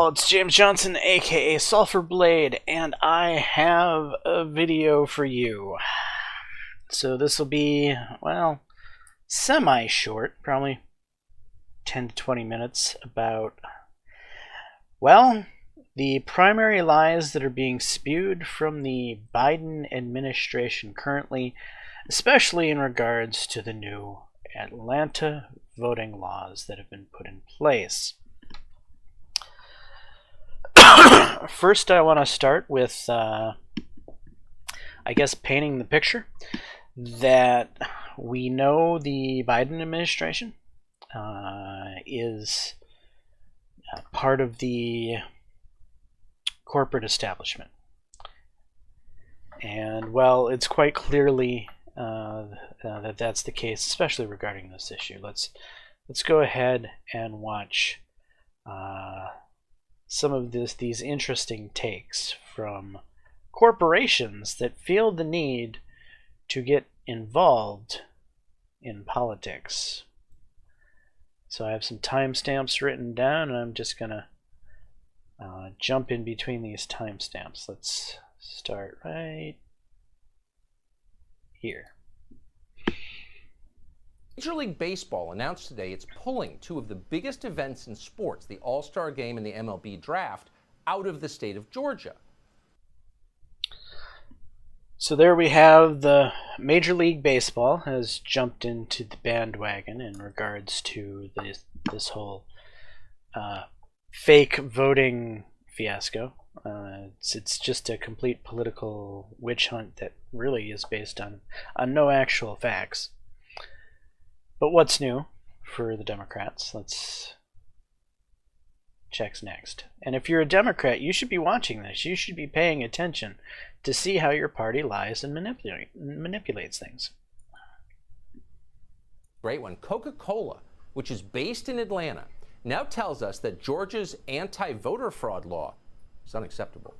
all, it's James Johnson, aka Sulfur Blade, and I have a video for you. So this will be, well, semi-short, probably 10 to 20 minutes, about, well, the primary lies that are being spewed from the Biden administration currently, especially in regards to the new Atlanta voting laws that have been put in place. First, I want to start with, I guess, painting the picture that we know the Biden administration is part of the corporate establishment. And, well, it's quite clearly that that's the case, especially regarding this issue. Let's go ahead and watch some of these interesting takes from corporations that feel the need to get involved in politics. So I have some timestamps written down, and I'm just gonna jump in between these timestamps. Let's start right here. Major League Baseball announced today it's pulling two of the biggest events in sports, the All-Star Game and the MLB Draft, out of the state of Georgia. So there we have the Major League Baseball has jumped into the bandwagon in regards to this whole fake voting fiasco. It's just a complete political witch hunt that really is based on no actual facts. But what's new for the Democrats? Let's check next. And if you're a Democrat, you should be watching this. You should be paying attention to see how your party lies and manipulates things. Great one. CocaCola, which is based in Atlanta, now tells us that Georgia's anti-voter fraud law is unacceptable.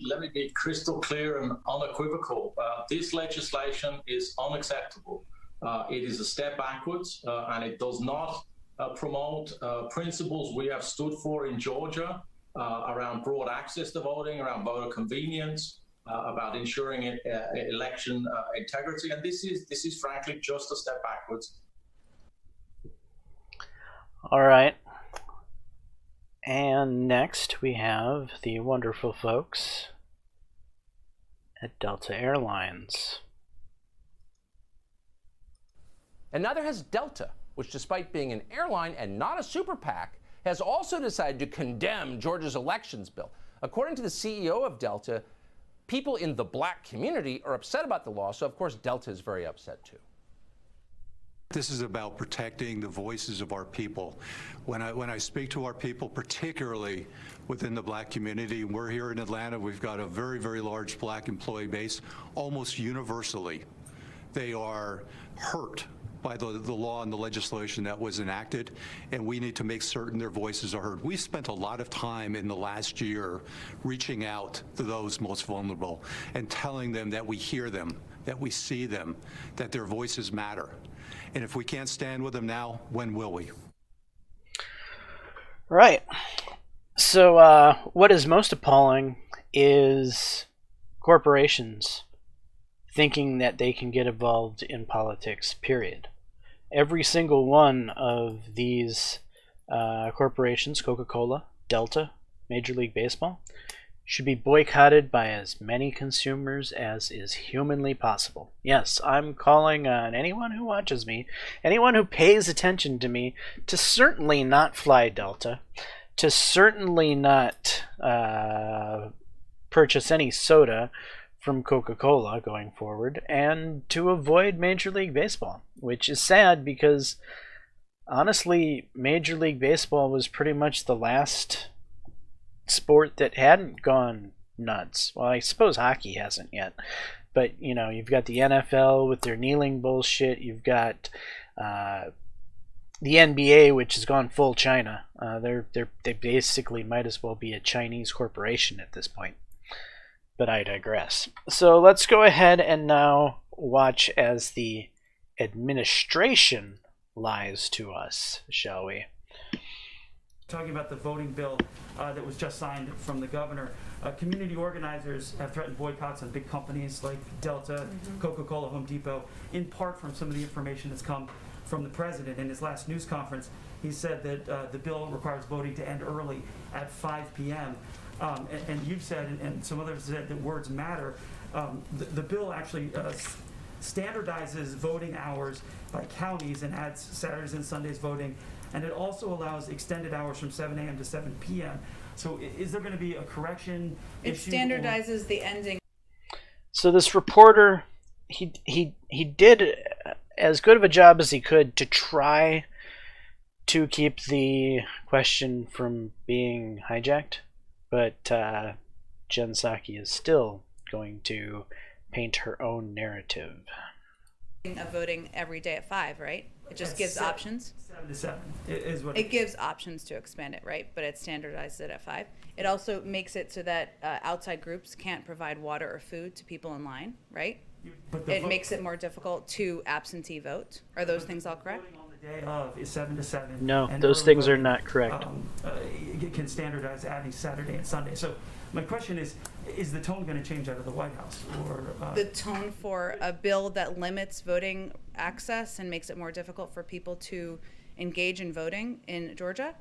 Let me be crystal clear and unequivocal. This legislation is unacceptable. It is a step backwards, and it does not promote principles we have stood for in Georgia around broad access to voting, around voter convenience, about ensuring election integrity. And this is frankly just a step backwards. All right. And next we have the wonderful folks at Delta Airlines. And neither has Delta, which, despite being an airline and not a super PAC, has also decided to condemn Georgia's elections bill. According to the CEO of Delta, people in the black community are upset about the law, so of course Delta is very upset too. This is about protecting the voices of our people. When I speak to our people, particularly within the black community, we're here in Atlanta, we've got a very, very large black employee base. Almost universally, they are hurt by the law and the legislation that was enacted, and we need to make certain their voices are heard. We spent a lot of time in the last year reaching out to those most vulnerable and telling them that we hear them, that we see them, that their voices matter. And if we can't stand with them now, when will we? Right. So what is most appalling is corporations thinking that they can get involved in politics, period. Every single one of these corporations, CocaCola, Delta, Major League Baseball, should be boycotted by as many consumers as is humanly possible. Yes, I'm calling on anyone who watches me, anyone who pays attention to me, to certainly not fly Delta, to certainly not purchase any soda from Coca-Cola going forward, and to avoid Major League Baseball, which is sad because honestly, Major League Baseball was pretty much the last sport that hadn't gone nuts. Well, I suppose hockey hasn't yet, but you know, you've got the NFL with their kneeling bullshit. You've got the NBA, which has gone full China. They basically might as well be a Chinese corporation at this point. But I digress. So let's go ahead and now watch as the administration lies to us, shall we? talking about the voting bill that was just signed from the governor. Community organizers have threatened boycotts on big companies like Delta, CocaCola, Home Depot, in part from some of the information that's come from the president. In his last news conference, he said that the bill requires voting to end early at 5 p.m. And you've said, and some others said, that words matter. The bill actually standardizes voting hours by counties and adds Saturdays and Sundays voting, and it also allows extended hours from 7 a.m. to 7 p.m. So is there going to be a correction issue? It standardizes the ending. So this reporter, he did as good of a job as he could to try to keep the question from being hijacked, but Jen Psaki is still going to paint her own narrative. Of voting every day at 5, right? It just gives options. 7 to 7 is what It gives options to expand it, right? But it standardizes it at 5. It also makes it so that outside groups can't provide water or food to people in line, right? It makes it more difficult to absentee vote. Are those things all correct? Voting on the day of is 7 to 7. No, and those early things are voting, not correct. Can standardize adding Saturday and Sunday. So my question is the tone going to change out of the White House? Or The tone for a bill that limits voting access and makes it more difficult for people to engage in voting in Georgia?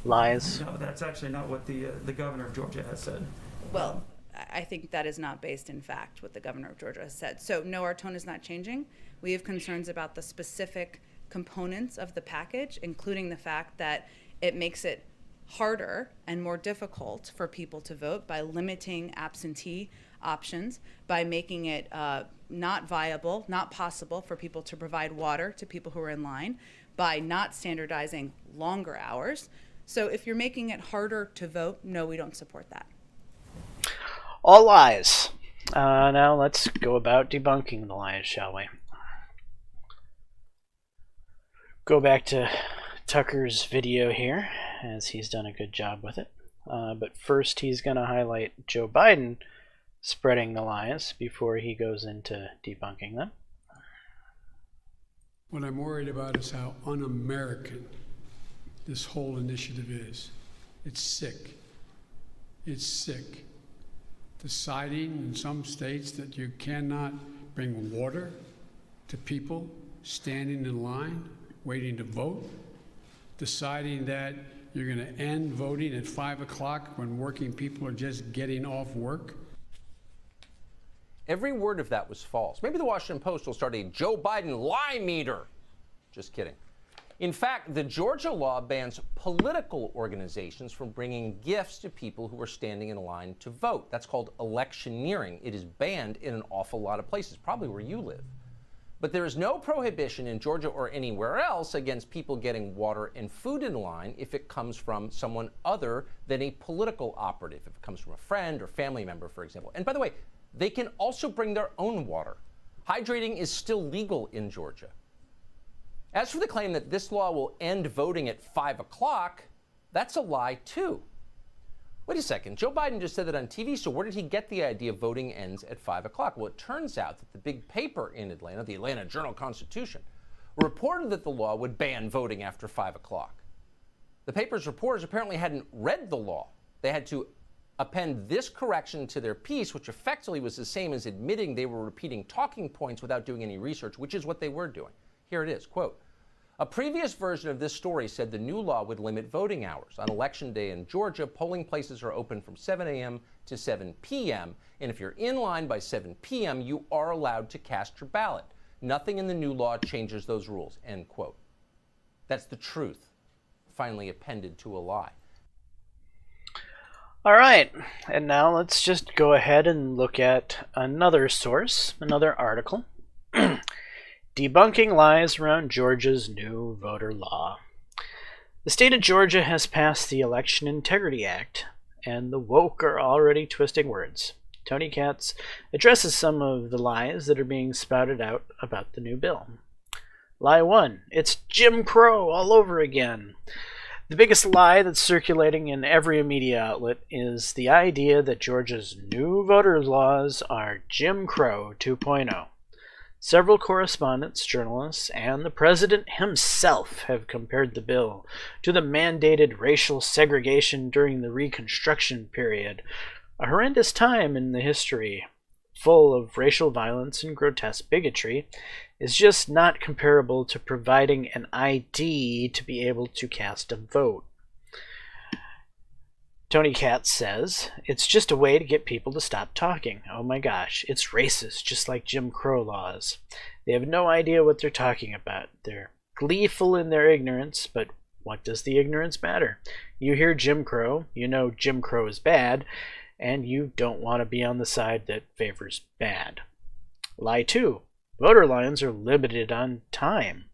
Lies. No, that's actually not what the governor of Georgia has said. Well, I think that is not based in fact what the governor of Georgia has said. So no, our tone is not changing. We have concerns about the specific components of the package, including the fact that it makes it harder and more difficult for people to vote by limiting absentee options, by making it not viable, not possible for people to provide water to people who are in line, by not standardizing longer hours. So if you're making it harder to vote, no, we don't support that. All lies. Now let's go about debunking the lies, shall we? Go back to Tucker's video here, as he's done a good job with it. But first he's going to highlight Joe Biden spreading the lies before he goes into debunking them. What I'm worried about is how un-American this whole initiative is. It's sick. It's sick. Deciding in some states that you cannot bring water to people standing in line, waiting to vote. Deciding that you're going to end voting at 5 o'clock when working people are just getting off work. Every word of that was false. Maybe the Washington Post will start a Joe Biden lie meter. Just kidding. In fact, the Georgia law bans political organizations from bringing gifts to people who are standing in line to vote. That's called electioneering. It is banned in an awful lot of places, probably where you live. But there is no prohibition in Georgia or anywhere else against people getting water and food in line if it comes from someone other than a political operative, if it comes from a friend or family member, for example. And by the way, they can also bring their own water. Hydrating is still legal in Georgia. As for the claim that this law will end voting at 5 o'clock, that's a lie, too. Wait a second. Joe Biden just said that on TV, so where did he get the idea voting ends at 5 o'clock? Well, it turns out that the big paper in Atlanta, the Atlanta Journal-Constitution, reported that the law would ban voting after 5 o'clock. The paper's reporters apparently hadn't read the law. They had to append this correction to their piece, which effectively was the same as admitting they were repeating talking points without doing any research, which is what they were doing. Here it is, quote, "A previous version of this story said the new law would limit voting hours. On Election Day in Georgia, polling places are open from 7 a.m. to 7 p.m., and if you're in line by 7 p.m., you are allowed to cast your ballot. Nothing in the new law changes those rules," end quote. That's the truth, finally appended to a lie. All right, and now let's just go ahead and look at another source, another article. Debunking lies around Georgia's new voter law. The state of Georgia has passed the Election Integrity Act, and the woke are already twisting words. Tony Katz addresses some of the lies that are being spouted out about the new bill. Lie 1, it's Jim Crow all over again. The biggest lie that's circulating in every media outlet is the idea that Georgia's new voter laws are Jim Crow 2.0. Several correspondents, journalists, and the president himself have compared the bill to the mandated racial segregation during the Reconstruction period, a horrendous time in the history, full of racial violence and grotesque bigotry, is just not comparable to providing an ID to be able to cast a vote. Tony Katz says, it's just a way to get people to stop talking. Oh my gosh, it's racist, just like Jim Crow laws. They have no idea what they're talking about. They're gleeful in their ignorance, but what does the ignorance matter? You hear Jim Crow, you know Jim Crow is bad, and you don't want to be on the side that favors bad. Lie 2. Voter lines are limited on time.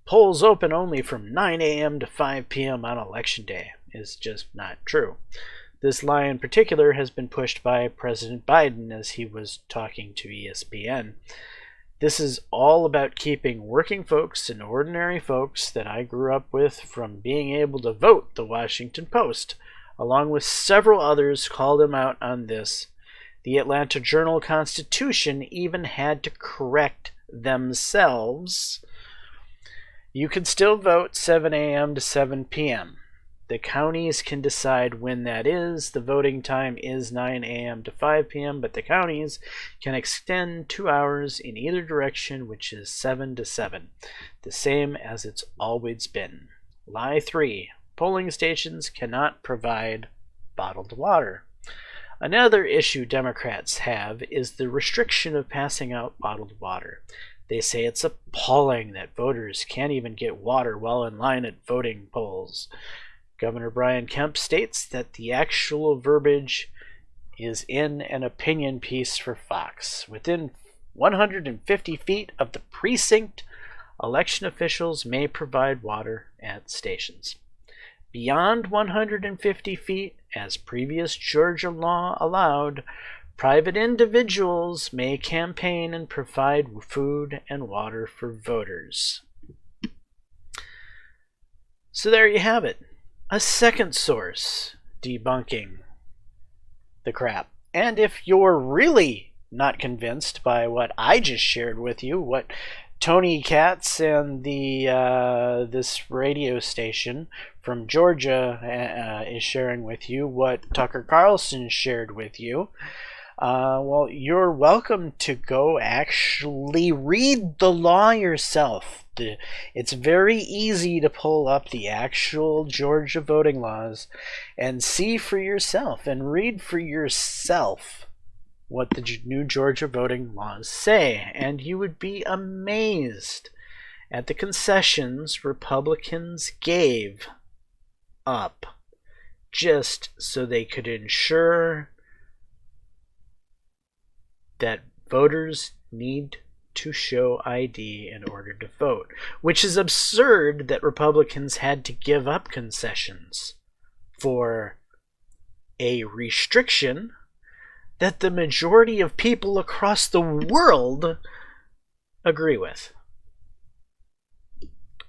Polls open only from 9 a.m. to 5 p.m. on Election Day is just not true. This lie in particular has been pushed by President Biden as he was talking to ESPN. This is all about keeping working folks and ordinary folks that I grew up with from being able to vote, the Washington Post, along with several others, called him out on this. The Atlanta Journal-Constitution even had to correct themselves. You can still vote 7 a.m. to 7 p.m. The counties can decide when that is. The voting time is 9 a.m. to 5 p.m., but the counties can extend 2 hours in either direction, which is 7 to 7, the same as it's always been. Lie 3. Polling stations cannot provide bottled water. Another issue Democrats have is the restriction of passing out bottled water. They say it's appalling that voters can't even get water while in line at voting polls. Governor Brian Kemp states that the actual verbiage is in an opinion piece for Fox. Within 150 feet of the precinct, election officials may provide water at stations. Beyond 150 feet, as previous Georgia law allowed, private individuals may campaign and provide food and water for voters. So there you have it. A second source debunking the crap. And if you're really not convinced by what I just shared with you, what Tony Katz and this radio station from Georgia is sharing with you, what Tucker Carlson shared with you, well, you're welcome to go actually read the law yourself. It's very easy to pull up the actual Georgia voting laws and see for yourself and read for yourself what the new Georgia voting laws say, and you would be amazed at the concessions Republicans gave up just so they could ensure that voters need to show ID in order to vote, which is absurd that Republicans had to give up concessions for a restriction that the majority of people across the world agree with.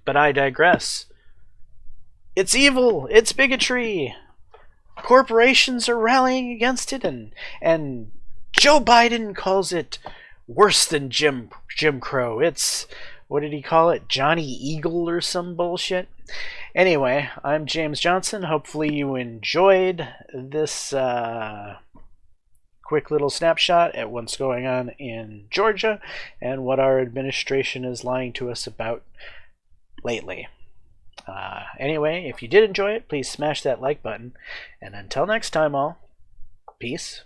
But I digress. It's evil. It's bigotry. Corporations are rallying against it, and Joe Biden calls it worse than Jim Crow. It's, what did he call it? Johnny Eagle or some bullshit? Anyway, I'm James Johnson. Hopefully you enjoyed this quick little snapshot at what's going on in Georgia and what our administration is lying to us about lately. Anyway, if you did enjoy it, please smash that like button. And until next time, all, peace.